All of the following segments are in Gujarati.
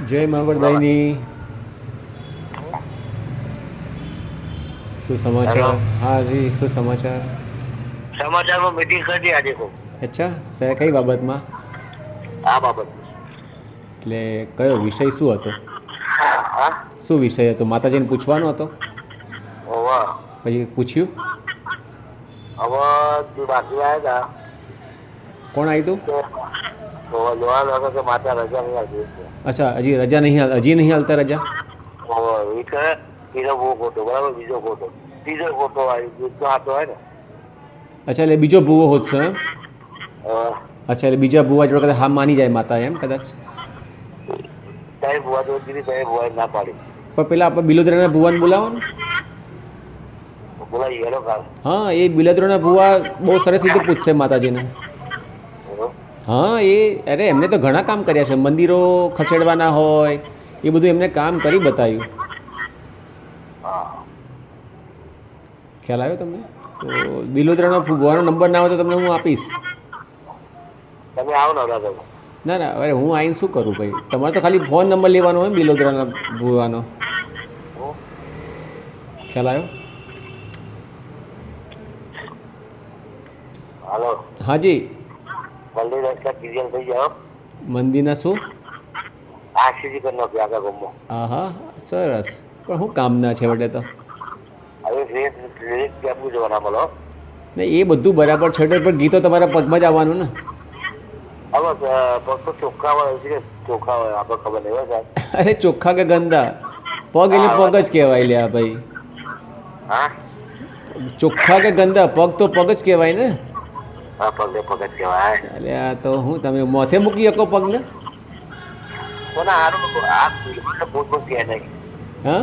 જય મહાવરદાયની. શું સમાચાર? હા જી, શું સમાચાર? સમાચારમાં મીટિંગ કરી આજે ખૂબ. અચ્છા, કઈ બાબતમાં? આ બાબત. એટલે કયો વિષય શું હતો? હા. શું વિષય હતો? માતાજીને પૂછવાનો હતો? ઓવા. પછી પૂછ્યું? હવે જે બાકી આવ્યા કોણ આવ્યું હતા હતું? તો જોવાનું હતો કે માતા રજા નહીં આવતી છે. અચ્છા, હજી રજા નહીં હજી નહીં હાલતા રજા? એ કહે એનો બહુ ખોટો, બરાબર, બીજો ખોટો, ત્રીજો ખોટો આવી બીજો હાથો હોય ને. અચ્છા, એટલે બીજો ભૂવો હોતશો એમ? હવે અચ્છા, એટલે બીજા ભૂવા જોડે કદાચ હા માની જાય માતા એમ કદાચ? તારી ભુવા તો દીધી, તારી ભુવાએ ના પાડી. પણ પેલા આપણે બિલોદરાના ભૂવાને બોલાવો ને. બોલાવી એનો કામ. હા, એ બિલોદરાના ભૂવા બહુ સરસ રીતે પૂછશે માતાજીને. હા, અરે એમને તો ઘણા કામ કર્યા છે. મંદિરો ખસેડવાના હોય એ બધું એમને કામ કરી બતાવ્યું. ખ્યાલ આવ્યો તમને? તો બિલોદરાનો ભૂવાનો નંબર ના હોય તો તમને હું આપીશ. તમે આવો ને હવે તમે. ના ના, અરે હું આવીને શું કરું ભાઈ? તમારે તો ખાલી ફોન નંબર લેવાનો હોય બિલોદરાના ભૂવાનો. ખ્યાલ આવ્યો? હાલો. હાજી. મંદિર રસ્તા ક્લિયર થઈ જાઓ. મંદિરના શું? આખી કરી નાખી આગળ ગામમાં. હા હા, સરસ. પણ શું કામના છે વડે તો? હવે રેત આપવું જવાના બોલો. ને એ બધું બરાબર છે પણ ગીતો તમારા પગમાં જ આવવાનું ને. હવે પગ તો ચોખ્ખા હોય છે, ચોખ્ખા હોય આપણે ખબર નહીં હોય સાહેબ. અરે ચોખ્ખા કે ગંદા? પગ એટલે પગ જ કહેવાય લ્યા ભાઈ. હા, ચોખ્ખા કે ગંદા? પગ તો પગ જ કહેવાય ને. હા, પગે પગ જ કહેવાય. એટલે આ તો હું તમે મોથે મૂકી શકો પગને? કોને હારું આ પોતપોત કહે નહીં. હા,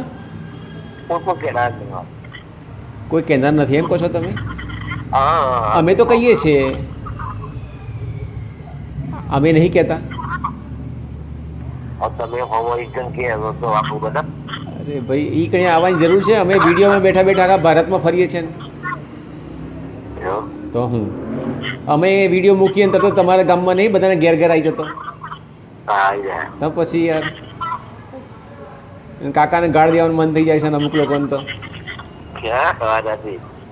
પોતપોત કહેનાર નહીં. કોઈ કહેનાર નથી એમ કહો છો તમે? હા, અમે તો કહીએ છીએ. અમે નહીં કહેતા. તમે હોવો એકદમ કે તો આપણું બધા. અરે ભાઈ, એ કંઈ આવવાની જરૂર છે? અમે વિડીયોમાં બેઠા બેઠા આખા ભારતમાં ફરીએ છીએ ને. તો હું અમે વિડીયો મૂકીએ ને તો તમારા ગામમાં નહીં બધાને ઘેર ઘેર આવી જતો? તો પછી યાર કાકાને ગાળ દેવાનું મન થઈ જાય છે ને અમુક લોકોને તો.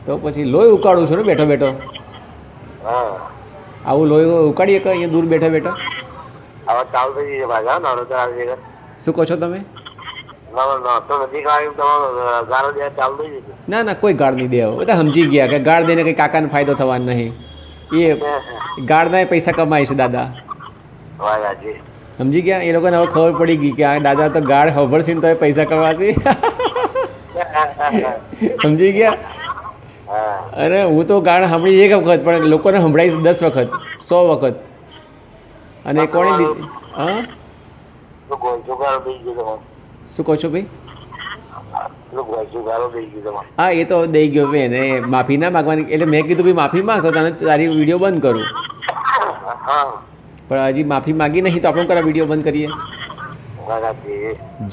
તો પછી લોહી ઉકાળું છું ને બેઠો બેઠો. આવું લોહી ઉકાળીએ કે અહીંયા દૂર બેઠા બેઠા? હવે ચાલુ થઈ જશે ભાઈ. હા, નવરો ચાલુ થઈ ગયો. શું કહો છો તમે? તો નજીક આવ્યું તમારો ગાળો દે ચાલુ થઈ જશે. ના ના, કોઈ ગાળ નહીં દેવો. બધા સમજી ગયા કે ગાળ દઈને કંઈ કાકાને ફાયદો થવાનો નહીં. એ ગાળના પૈસા કમાય છે દાદા. સમજી ગયા? એ લોકોને હવે ખબર પડી ગઈ કે આ દાદા તો ગાળ હભરશે ને તો પૈસા કમાશે. સમજી ગયા? અરે હું તો ગાળ સાંભળી એક વખત, પણ લોકોને સંભળાવી 10 વખત 100 વખત. અને કોણે લીધી? હા, શું કહો છો ભાઈ? હા, એ તો દઈ ગયો ભાઈ. એને માફી ના માગવાની એટલે મેં કીધું ભાઈ માફી માગ તો તને તારી વિડીયો બંધ કરું. પણ હજી માફી માગી નહીં તો આપણે કરા વિડીયો બંધ કરીએ?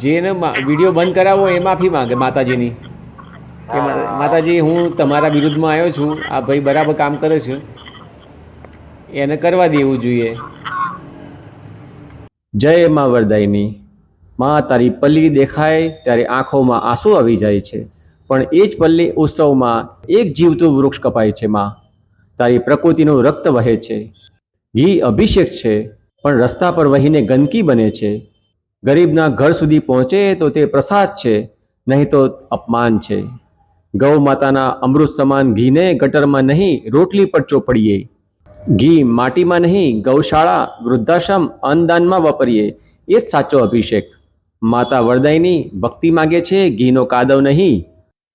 જેને વિડીયો બંધ કરાવો એ માફી માગે માતાજીની કે માતાજી હું તમારા વિરુદ્ધમાં આવ્યો છું, આ ભાઈ બરાબર કામ કરે છે, એને કરવા દેવું જોઈએ. જય મા વરદાયની. માં તારી પલ્લી દેખાય ત્યારે આંખોમાં આંસુ આવી જાય છે, પણ એ જ પલ્લી ઉત્સવમાં એક જીવતું વૃક્ષ કપાય છે. માં તારી પ્રકૃતિનું રક્ત વહે છે. ઘી અભિષેક છે પણ રસ્તા પર વહીને ગંદકી બને છે. ગરીબના ઘર સુધી પહોંચે તો તે પ્રસાદ છે, નહીં તો અપમાન છે. ગૌ માતાના અમૃત સમાન ઘીને ગટરમાં નહીં રોટલી પર ચોપડીએ. ઘી માટીમાં નહીં ગૌશાળા વૃદ્ધાશ્રમ અન્નદાનમાં વાપરીએ. એ જ સાચો અભિષેક. માતા વરદાયની ભક્તિ માગે છે, ઘીનો કાદવ નહીં.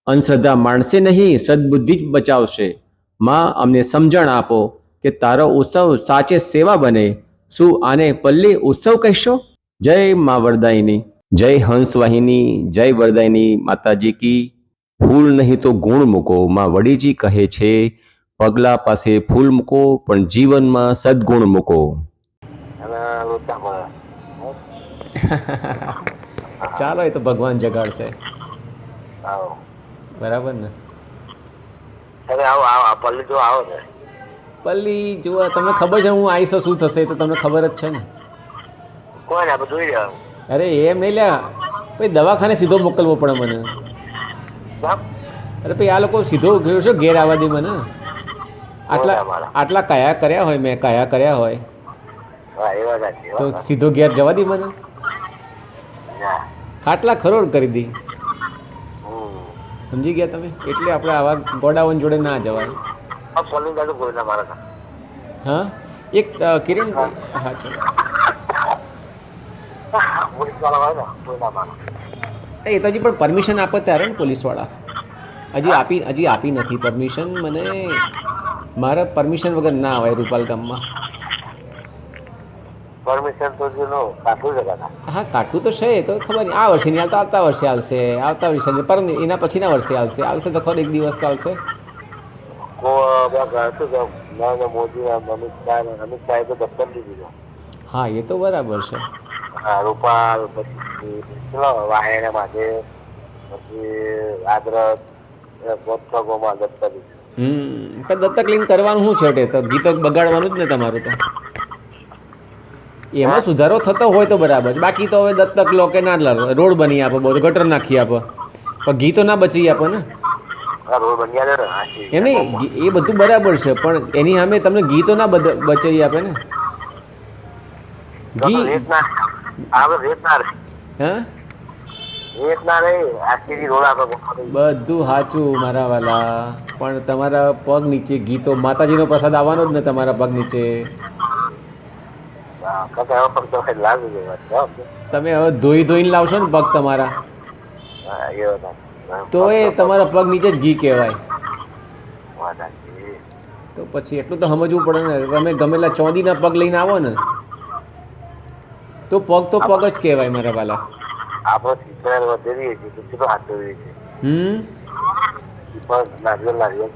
અંધશ્રદ્ધા માણસે નહીં, સદબુદ્ધિ જ બચાવશે. માં અમને સમજણ આપો કે તારો ઉત્સવ સાચે સેવા બને. શું આને પલ્લી ઉત્સવ કહેશો? જય મા વરદાયની. જય હંસવાહિની. જય વરદાયની માતાજી કી. ફૂલ નહીં તો ગુણ મૂકો. માં વડીજી કહે છે, પગલા પાસે ફૂલ મૂકો પણ જીવનમાં સદગુણ મૂકો. ચાલો, એ તો ભગવાન જગાડશે. બરાબર ને? પલ્લી જો તમને ખબર છે હું આવીશ શું થશે તો તમને ખબર જ છે ને. કોઈ ને આપણે જોઈ લેવાનું. અરે એમ નહીં લ્યા ભાઈ, દવાખાને સીધો મોકલવો પડે મને. કેમ? અરે ભાઈ, આ લોકો સીધો ગયો છે ઘેર આવવા દે મને. આટલા મારા. આટલા કયા કર્યા હોય, મેં કયા કર્યા હોય હા એ વાત સાચી. તો સીધો ઘેર જવા દે મને. ના. ખાટલા ખરોડ કરી દી. હમ. સમજી ગયા તમે? એટલે આપણે આવા ગોડાઓન જોડે ના જવાય. આ પોલીસ દાદુ કોઈ ના મારા. હા, એક કિરણ, હા ચલો. પોલીસ વાળા હોય ને કોઈ ના મારા. એ તો હજી પણ પરમિશન આપે ત્યારે ને પોલીસવાળા. હજી આપી નથી પરમિશન મને. મારે પરમિશન વગર ના આવે રૂપાલ ગામમાં. પરમિશન તો જો નો કાઠું છે કાકા. હા, કાઠું તો છે, એ તો ખબર નહીં. આ વર્ષે નહીં આવતા, આવતા વર્ષે આવશે, આવતા વર્ષે નહીં, પર એના પછીના વર્ષે આવશે તો ખરો, એક દિવસ તો આવશે. શું કે નરેન્દ્ર મોદી અમિત શાહે તો દફતર લીધી. હા, એ તો બરાબર છે. હા, રૂપાલ પછી ચલો વાહેણ માટે પછી આદરત ગોમાં દફતર લીધું. પણ દત્તક લઈને કરવાનું શું છેવટે? તો ગીતો બગાડવાનું જ ને તમારું તો. એમાં સુધારો થતો હોય તો બરાબર છે, બાકી તો હવે દત્તક લો કે ના લો, રોડ બની આપો, બધું ગટર નાખી આપો, પણ ઘી તો ના બચી આપો ને. રોડ બન્યા ને એમ નહીં, એ બધું બરાબર છે, પણ એની સામે તમને ઘી તો ના બચાવી આપે ને. ઘી રેત ના આવે, રેત ના રહે, હા, રેત ના રહે, આખી રોડ આપે. બધું સાચું મારા વાલા, પણ તમારા પગ નીચે ઘી તો માતાજીનો પ્રસાદ આવવાનો જ ને તમારા પગ નીચે. તમે હવે ધોઈને લાવશો ને પગ તમારા, તો એ તમારા પગ નીચે જ ઘી કહેવાય. તો પછી એટલું તો સમજવું પડે ને. તમે ગમેલા ચોદીના પગ લઈને આવો ને તો પગ જ કહેવાય મારા વાલા. આપણો શીતળ વધેરી છે તો કેટલો હાથ ધોઈ છે. નારિયેલ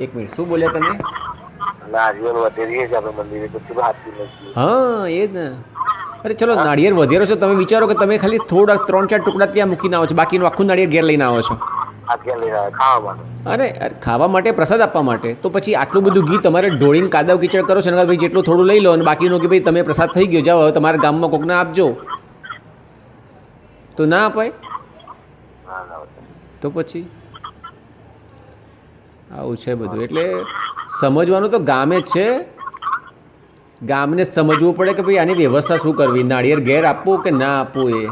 એક મિનિટ, શું બોલ્યા તમે? નારિયેલ વધેરી છે આપણે મંદિરે તો કેટલો હાથ ધોઈ નથી. હા, એ જ ને. અરે ચલો, નાળિયેર વધેરો છો, તમે વિચારો કે તમે ખાલી થોડા 3-4 ટુકડા ત્યાં મૂકીને આવો છો, બાકીનું આખું નાળિયેર ઘેર લઈને આવો છો. ખાવા માટે. અરે ખાવા માટે, પ્રસાદ આપવા માટે. તો પછી આટલું બધું ઘી તમારે ઢોળીને કાદવ કીચડ કરો છો ને, ભાઈ જેટલું થોડું લઈ લો અને બાકીનું કે ભાઈ તમે પ્રસાદ થઈ ગયો, જાઓ હવે તમારા ગામમાં કોકને આપજો, તો ના અપાય. તો પછી આવું છે બધું. એટલે સમજવાનું તો ગામે જ છે, ગામને સમજવું પડે કે ભાઈ આની વ્યવસ્થા શું કરવી, નાળિયેર ઘેર આપવું કે ના આપવું. એ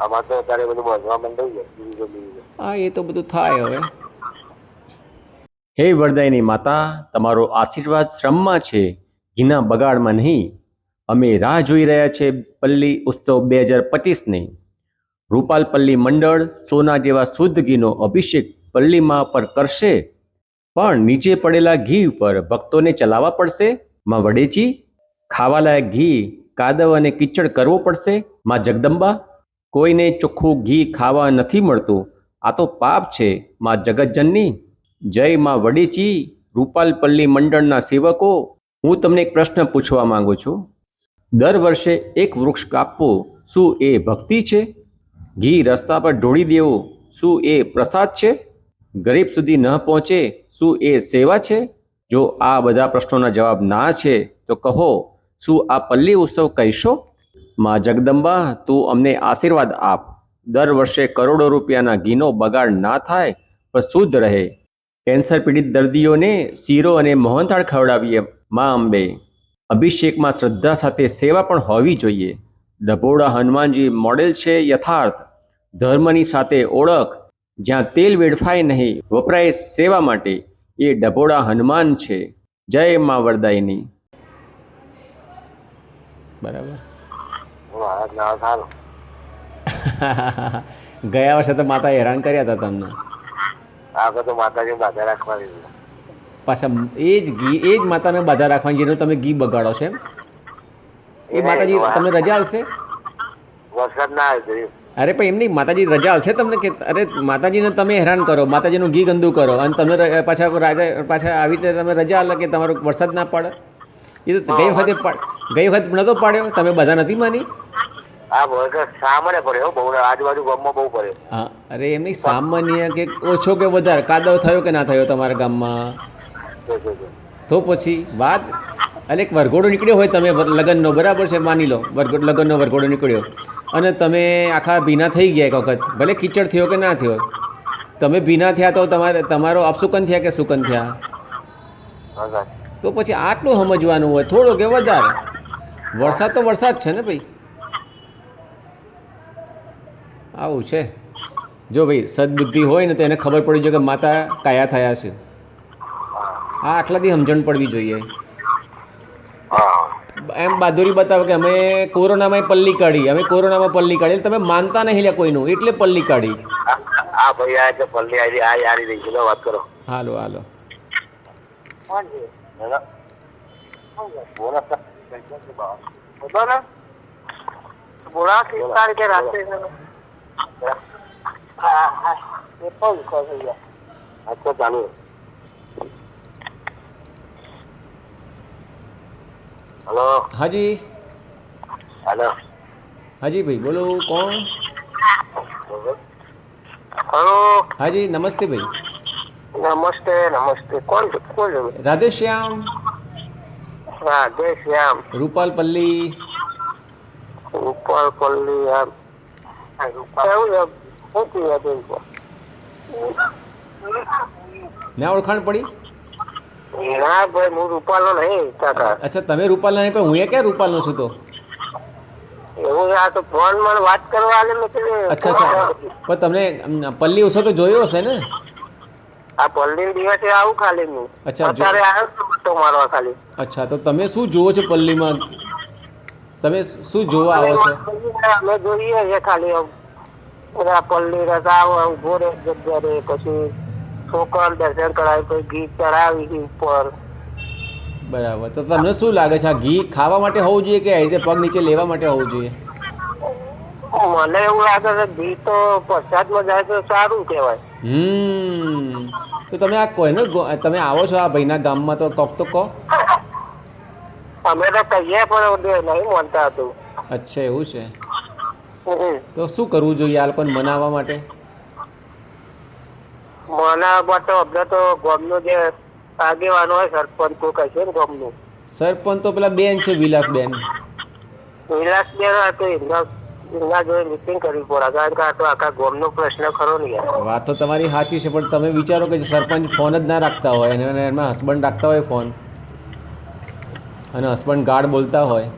આમાં તો અત્યારે બધું બાંધવા માંડ્યું છે. હા, એ તો બધું થાય હવે. હે વરદાયની માતા, તમારો આશીર્વાદ શ્રમમાં છે, ઘીના બગાડમાં નહીં. અમે રાહ જોઈ રહ્યા છે પલ્લી ઉત્સવ 2025ની. રૂપાલ પલ્લી મંડળ સોના જેવા શુદ્ધ ઘીનો અભિષેક પલ્લીમાં પર કરશે, પણ નીચે પડેલા ઘી ઉપર ભક્તોને ચલાવવા પડશે. માં વડેચી, ખાવાલાયક ઘી કાદવ અને કીચડ કરવો પડશે. માં જગદંબા, કોઈને ચોખ્ખું ઘી ખાવા નથી મળતું, આ તો પાપ છે. માં જગતજનની, જય માં વડેચી. રૂપાલ પલ્લી મંડળના સેવકો, હું તમને એક પ્રશ્ન પૂછવા માંગુ છું. દર વર્ષે એક વૃક્ષ કાપવું, શું એ ભક્તિ છે? ઘી રસ્તા પર ઢોળી દેવું, શું એ પ્રસાદ છે? ગરીબ સુધી ન પહોંચે, શું એ સેવા છે? જો આ બધા પ્રશ્નોના જવાબ ના છે તો કહો, શું આ પલ્લી ઉત્સવ કહીશો? માં જગદંબા, તું અમને આશીર્વાદ આપ. દર વર્ષે કરોડો રૂપિયાના ઘીનો બગાડ ના થાય પણ શુદ્ધ રહે. કેન્સર પીડિત દર્દીઓને શીરો અને મોહનથાળ ખવડાવીએ. માં અંબે, અભિષેકમાં શ્રદ્ધા સાથે સેવા પણ હોવી જોઈએ. ડભોડા હનુમાનજી મોડેલ છે યથાર્થ. ધર્મની સાથે ઓળખ, જ્યાં તેલ વેડફાય નહીં, વપરાય સેવા માટે, એ ડભોડા હનુમાન છે. જય માં વરદાયની. બરાબર. ગયા વર્ષે તો માતા હેરાન કર્યા હતા તમને. તો માતાજી બાધા રાખવાની. પાછા એ જ ઘી, એ જ માતાને બાધા રાખવાની જેનું તમે ઘી બગાડો છો એમ. એ માતાજી તમને રજા આવશે? વરસાદ ના આવે. અરે પણ એમ નહીં, માતાજી રજા આવશે તમને કે? અરે માતાજીને તમે હેરાન કરો, માતાજીનું ઘી ગંદુ કરો અને તમે પાછા આવી રીતે તમે રજા આલે કે તમારો વરસાદ ના પડે. એ તો ગઈ વખત નહોતો પાડ્યો, તમે બધા નથી માની. હા, સામાન્ય પડ્યો, બહુ આજુબાજુ ગામમાં બહુ પડ્યો. હા, અરે એમ નહીં, સામાન્ય કે ઓછો કે વધારે કાદવ થયો કે ના થયો તમારા ગામમાં? તો પછી વાત અને એક વરઘોડો નીકળ્યો હોય તમે લગ્નનો બરાબર છે માની લો લગ્નનો વરઘોડો નીકળ્યો અને તમે આખા ભીના થઈ ગયા એક વખત ભલે કીચડ થયો કે ના થયો તમે ભીના થયા તો તમારો અપસુકન થયા કે સુકન થયા તો પછી આટલું સમજવાનું હોય થોડો કે વધારે વરસાદ તો વરસાદ છે ને ભાઈ આવું છે જો ભાઈ સદબુદ્ધિ હોય ને તો એને ખબર પડી જાય કે માતા કયા થયા છે આ આટલાથી સમજણ પડવી જોઈએ એમ બહાદુરી બતાવો કે અમે કોરોનામાં પલ્લી કાઢી અમે કોરોનામાં પલ્લી કાઢી તમે માનતા નહીં લે કોઈનું એટલે પલ્લી કાઢી હા ભાઈ આ એટલે પલ્લી આવી આ યારી રહી છે વાત કરો હાલો હાલો बोला किस तारीख के रास्ते अच्छा चालू हेलो હાજી हेलो હાજી ભાઈ બોલો કોણ हेलो હાજી નમસ્તે ભાઈ नमस्ते नमस्ते कौन कौन રાધેશ્યામ राधे श्याम રૂપાલ પલ્લી ऊपर पल्ली यार ના ઓળખાણ પડી ના ભાઈ હું રૂપાલો નહીં કાકા અચ્છા તમે રૂપાલના નહીં પણ હું એ ક્યાં રૂપાલનો છું તો એવું આ તો ફોન માં વાત કરવા આલે નથી અચ્છા અચ્છા પણ તમને પલ્લી ઉત્સવ તો જોયો હશે ને આ પલ્લી દિવસે આવું ખાલી હું અચ્છા, અત્યારે આવ્યો તો મારવા ખાલી અચ્છા તો તમે શું જુઓ છો પલ્લીમાં તમે શું જોવા આવો છો અમે જોઈએ છે ખાલી બધા પલ્લી રસાવ ઉભો રહે જગ્યા રે પછી છોકરા દર્શન કરાવી કોઈ ગીત ચડાવી ઉપર બરાબર તો તમને શું લાગે છે આ ઘી ખાવા માટે હોવું જોઈએ કે આ રીતે પગ નીચે લેવા માટે હોવું જોઈએ મને એવું લાગે છે ઘી તો પ્રસાદમાં જાય તો સારું કહેવાય તો તમે આ કોઈને તમે આવો છો આ ભાઈના ગામમાં તો કોક તો કહો અમે તો કહીએ પણ નહીં માનતા હતું અચ્છા એવું છે તો શું કરવું જોઈએ આ લોકોને મનાવવા માટે મનાવવા તો અમને તો ગામનું જે આગેવાન હોય સરપંચ કોઈ કહે છે ને ગામનું સરપંચ તો પેલા બેન છે વિલાસબેન વિલાસબેન હતું એમના જોડે મિટિંગ કરવી પડે કારણ કે આ તો આખા ગામનો પ્રશ્ન ખરો ને યાર વાત તો તમારી સાચી છે પણ તમે વિચારો કે સરપંચ ફોન જ ના રાખતા હોય અને એમાં હસબન્ડ રાખતા હોય ફોન અને હસબન્ડ ગાઢ બોલતા હોય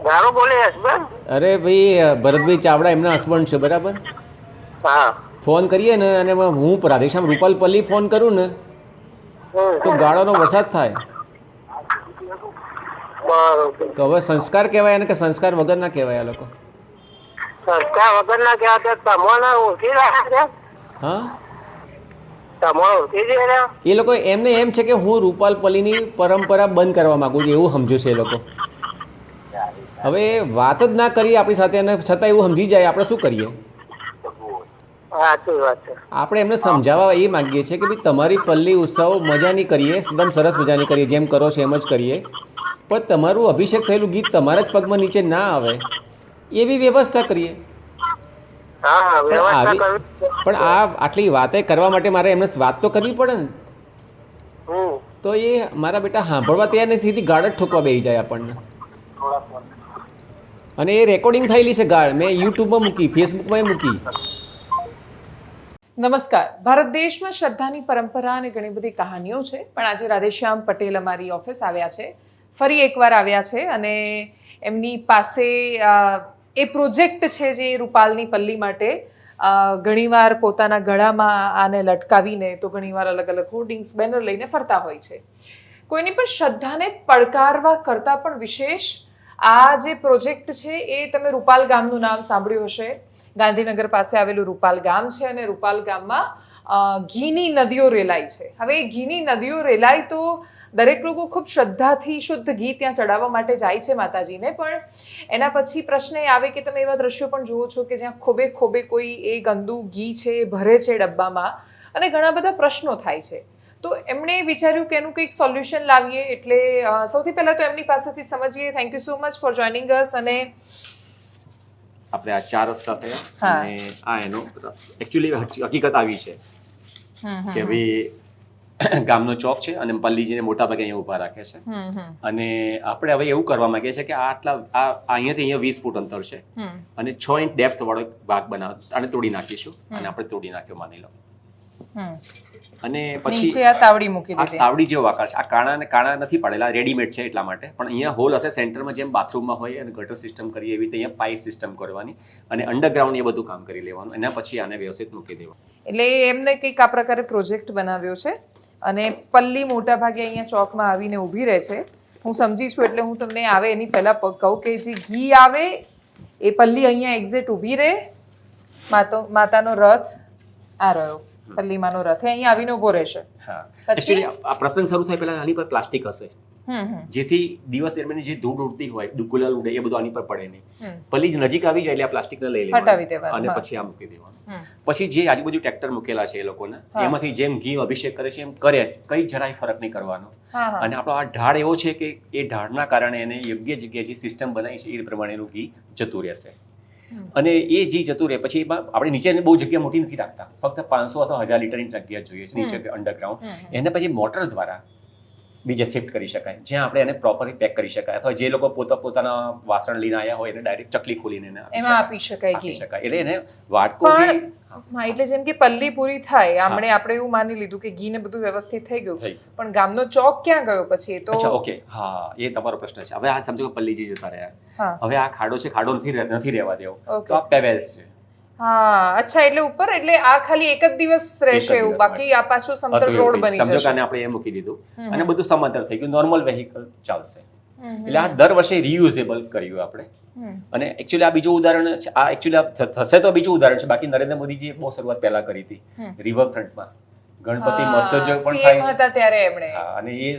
ગારો બોલે હસબન્ડ અરે ભાઈ ભરતભાઈ ચાવડા એમના હસબન્ડ છે બરાબર હા ફોન કરીએ ને અને હું રાધેશ્યામ રૂપાલ પલ્લી ફોન કરું ને તો ગાળોનો વરસાદ થાય બરોબર તો હવે સંસ્કાર કહેવાય અને કે સંસ્કાર વગર ના કહેવાય આ લોકો સંસ્કાર વગર ના કહેવાય તમને ઓળખી રહ્યા છે હા તમે ઓળખી રહ્યા એ લોકો એમને એમ છે કે હું રૂપાલ પલ્લીની પરંપરા બંધ કરવા માગું છું એવું સમજ્યું છે એ લોકો હવે વાત જ ના કરીએ આપણી સાથે અને છતાં એવું સમજી જાય આપણે શું કરીએ સાચી વાત છે આપણે એમને સમજાવવા એ માગીએ છીએ કે ભાઈ તમારી પલ્લી ઉત્સવ મજાની કરીએ એકદમ સરસ મજાની કરીએ જેમ કરો છો એમ જ કરીએ પણ તમારું અભિષેક થયેલું ગીત તમારા જ પગમાં નીચે ના આવે એવી વ્યવસ્થા કરીએ હા વ્યવસ્થા કરવી પણ આ આટલી વાતે કરવા માટે મારે એમને વાત તો કરવી પડે ને તો એ મારા બેટા સાંભળવા તૈયાર નહીં સીધી ગાળ જ ઠોકવા બેસી જાય આપણને અને એ રેકોર્ડિંગ થયેલી છે ગાળ મેં યુટ્યુબમાં મૂકી ફેસબુકમાં મૂકી નમસ્કાર. ભારત દેશમાં શ્રદ્ધાની પરંપરા અને ઘણી બધી કહાનીઓ છે પણ આજે રાધેશ્યામ પટેલ અમારી ઓફિસ આવ્યા છે ફરી એકવાર આવ્યા છે અને એમની પાસે એ પ્રોજેક્ટ છે જે રૂપાલની પલ્લી માટે ઘણીવાર પોતાના ગળામાં આને લટકાવીને તો ઘણીવાર અલગ અલગ હોર્ડિંગ્સ બેનર લઈને ફરતા હોય છે. કોઈની પણ શ્રદ્ધાને પડકારવા કરતાં પણ વિશેષ આ જે પ્રોજેક્ટ છે એ તમે રૂપાલ ગામનું નામ સાંભળ્યું હશે. ગાંધીનગર પાસે આવેલું રૂપાલ ગામ છે અને રૂપાલ ગામમાં ઘીની નદીઓ રેલાય છે. હવે એ ઘીની નદીઓ રેલાય તો દરેક લોકો ખૂબ શ્રદ્ધાથી શુદ્ધ ઘી ત્યાં ચડાવવા માટે જાય છે માતાજીને પણ એના પછી પ્રશ્ન એ આવે કે તમે એવા દ્રશ્યો પણ જુઓ છો કે જ્યાં ખોબે ખોબે કોઈ એ ગંદુ ઘી છે ભરે છે ડબ્બામાં અને ઘણા બધા પ્રશ્નો થાય છે. તો એમણે વિચાર્યું કે એનું કંઈક સોલ્યુશન લાવીએ એટલે સૌથી પહેલાં તો એમની પાસેથી જ સમજીએ. Thank you so much for joining અસ. અને આપણે આ 4 રસ્તા થયા અને આ એનો એકચ્યુઅલી હકીકત આવી છે કે ભાઈ ગામનો ચોક છે અને પલ્લીજીને મોટા ભાગે અહીંયા ઊભા રાખે છે. અને આપણે હવે એવું કરવા માંગીએ છીએ કે અહીંયાથી અહીંયા 20 ફૂટ અંતર છે અને 6 ઇંચ ડેપ્થ વાળો એક ભાગ અને તોડી નાખીશું અને આપણે તોડી નાખ્યો માની લો. અને પછી નીચે આ તાવડી મૂકી દીધી. તાવડી જેવો આકાર છે. આ કાણા નથી પાડેલા, રેડીમેડ છે એટલા માટે. પણ અહીંયા હોલ હશે સેન્ટરમાં, જેમ બાથરૂમમાં હોય અને ગટર સિસ્ટમ કરીએ એવી રીતે અહીંયા પાઇપ સિસ્ટમ કરવાની અને અંડરગ્રાઉન્ડ એ બધું કામ કરી લેવાનું. એના પછી આને વ્યવસ્થિત મૂકી દેવાનું. એટલે એમને કંઈક આ પ્રકારે પ્રોજેક્ટ બનાવ્યો છે અને પલ્લી મોટા ભાગે અહીંયા ચોકમાં આવીને ઊભી રહે છે. હું સમજી છું એટલે હું તમને આવે એની પહેલા કહું કે જે ઘી આવે એ પલ્લી અહીંયા એક્ઝેક્ટ ઊભી રહે. માતાનો રથ આ રહ્યો, પલ્લીમાંનો રથ અહીંયા આવીને ઊભો રહેશે. હા, એકચ્યુઅલી આ પ્રસંગ શરૂ થાય પહેલા આની પર પ્લાસ્ટિક હશે, જેથી દિવસ દરમિયાન જે ધૂળ ઉડતી હોય, ગુલાલ ઉડે, એ બધું આની પર પડે નહીં. પલ્લી નજીક આવી જાય એટલે આ પ્લાસ્ટિકને લઈ લેવાનું અને પછી આ મૂકી દેવાનું. પછી જે આજુબાજુ ટ્રેક્ટર મૂકેલા છે એ લોકોને, એમાંથી જેમ ઘી અભિષેક કરે છે એમ કરે, કઈ જરાય ફરક નહીં કરવાનો. અને આપણો આ ઢાળ એવો છે કે એ ઢાળના કારણે એને યોગ્ય જગ્યાએ જે સિસ્ટમ બનાવી છે એ પ્રમાણેનું ઘી જતું રહેશે. અને એ જે જતું રહે પછી આપણે નીચે બહુ જગ્યા મોટી નથી રાખતા, ફક્ત 500 અથવા 1000 લીટરની જગ્યા જોઈએ છે નીચે અંડરગ્રાઉન્ડ. એને પછી મોટર દ્વારા બીજે શિફ્ટ કરી શકાય, જ્યાં આપણે એને પ્રોપરલી પેક કરી શકાય. અથવા જે લોકો પોતાના વાસણ લઈને આવ્યા હોય એને ડાયરેક્ટ ચકલી ખોલીને એમાં આપી શકાય ઘી. એટલે એને વાટકો એટલે જેમ કે પલ્લી પૂરી થાય આપણે એવું માની લીધું કે ઘી ને બધું વ્યવસ્થિત થઈ ગયું, પણ ગામનો ચોક ક્યાં ગયો પછી? તો અચ્છા, ઓકે, હા, એ તમારો પ્રશ્ન છે. હવે આ સમજો કે પલ્લીજી જતા રહ્યા, હવે આ ખાડો છે, ખાડો નથી રહેવા દેવો, તો આ પેવેલ્સ છે. હા, અચ્છા, એટલે ઉપર, એટલે આ ખાલી એક જ દિવસ રહેશે એવું, બાકી આ પાછું સમતલ રોડ બની જશે. સમજો કે આપણે એ મૂકી દીધું અને બધું સમાંતર થઈ ગયું, નોર્મલ વેહિકલ ચાલશે. એટલે આ દર વર્ષે રીયુઝેબલ કર્યું આપણે. અને એકચ્યુઅલી આ બીજું ઉદાહરણ છે. આ એકચ્યુઅલી થશે તો બીજું ઉદાહરણ છે. બાકી નરેન્દ્ર મોદીજીએ બહુ શરૂઆત પહેલા કરી હતી રિવરફ્રન્ટમાં. ગણપતિ મહોત્સવ પણ થાય હતા ત્યારે એમણે, અને એ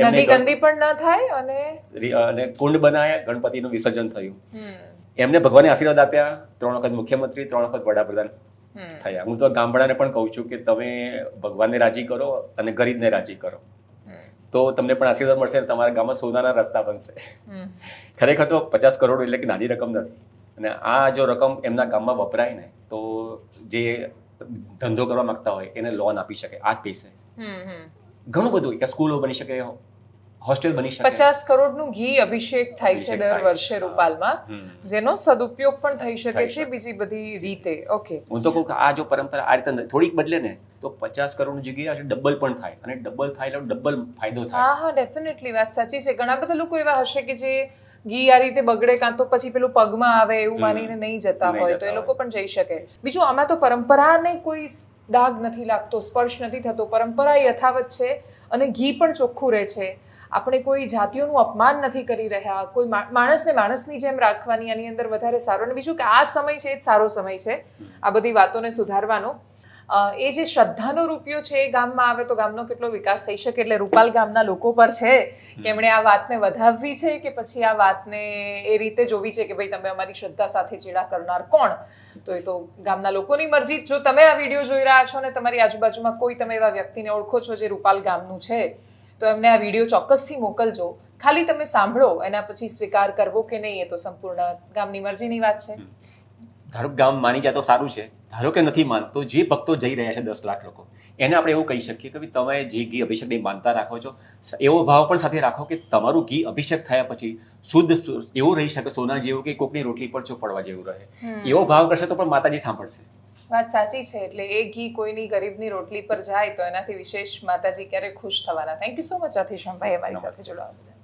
નદી ગંદી પણ ન થાય અને કુંડ બનાવ્યા, ગણપતિનું વિસર્જન થયું. એમને ભગવાને આશીર્વાદ આપ્યા, 3 વખત મુખ્યમંત્રી, 3 વખત વડાપ્રધાન થયા. હું તો ગામડાને પણ કહું છું કે તમે ભગવાનને રાજી કરો અને ગરીબને રાજી કરો, તો તમને પણ આશીર્વાદ મળશે અને તમારા ગામમાં સોનાના રસ્તા બનશે. ખરેખર તો 50 કરોડ એટલે કે નાની રકમ નથી. અને આ જો રકમ એમના ગામમાં વપરાય ને તો જે ધંધો કરવા માંગતા હોય એને લોન આપી શકે આ જ પૈસે. ઘણું બધું, કે સ્કૂલો બની શકે, હોસ્ટેલ બની શકે. 50 કરોડનું ઘી અભિષેક થાય છે દર વર્ષે રૂપાલમાં, જેનો સદુપયોગ પણ થઈ શકે છે બીજી બધી રીતે. ઓકે, હું તો કહું કે આ જો પરંપરા આ રીતે થોડીક બદલે ને તો 50 કરોડની જગ્યાએ ડબલ પણ થાય, અને ડબલ થાય એટલે ડબલ ફાયદો થાય. હા, ડેફિનેટલી વાત સાચી છે. ઘણા બધા લોકો એવા હશે કે જે ઘી આ રીતે બગડે કાં તો પછી પેલું પગમાં આવે એવું માનીને નહીં જતા હોય, તો એ લોકો પણ જઈ શકે. બીજું, આમાં તો પરંપરાને કોઈ ડાઘ નથી લાગતો, સ્પર્શ નથી થતો, પરંપરા યથાવત છે અને ઘી પણ ચોખ્ખું રહે છે. આપણે કોઈ જાતિઓનું અપમાન નથી કરી રહ્યા, કોઈ માણસને માણસની જેમ રાખવાની આની અંદર વધારે સારું. અને બીજું કે આ સમય છે એ જ સારો સમય છે આ બધી વાતોને સુધારવાનો. એ જે શ્રદ્ધાનો રૂપિયો છે એ ગામમાં આવે તો ગામનો કેટલો વિકાસ થઈ શકે. એટલે રૂપાલ ગામના લોકો પર છે કે એમણે આ વાતને વધાવવી છે કે પછી આ વાતને એ રીતે જોવી છે કે ભાઈ તમે અમારી શ્રદ્ધા સાથે ચેડા કરનાર કોણ? તો એ તો ગામના લોકોની મરજી. જો તમે આ વિડીયો જોઈ રહ્યા છો ને તમારી આજુબાજુમાં કોઈ તમે એવા વ્યક્તિને ઓળખો છો જે રૂપાલ ગામનું છે, તો એમને આ વિડીયો ચોક્કસથી મોકલજો. ખાલી તમે સાંભળો, એના પછી સ્વીકાર કરવો કે નહીં એ તો સંપૂર્ણ ગામની મરજીની વાત છે. ધારો કે ગામ માની જાય તો સારું છે, ધારો કે નથી માનતો, જે ભક્તો જઈ રહ્યા છે 10 લાખ લોકો, એને આપણે એવું કહી શકીએ કે તમે જે ઘી અભિષેકની માનતા રાખો છો એવો ભાવ પણ સાથે રાખો કે તમારું ઘી અભિષેક થયા પછી શુદ્ધ એવું રહી શકે, સોના જેવું કે કોકની રોટલી પર ચોપડવા જેવું રહે. એવો ભાવ કરશે તો પણ માતાજી સાંભળશે. વાત સાચી છે. એટલે એ ઘી કોઈની ગરીબની રોટલી પર જાય તો એનાથી વિશેષ માતાજી ક્યારે ખુશ થવાના. થેન્ક યુ સો મચ આતિશભાઈ અમારી સાથે જોડાવા.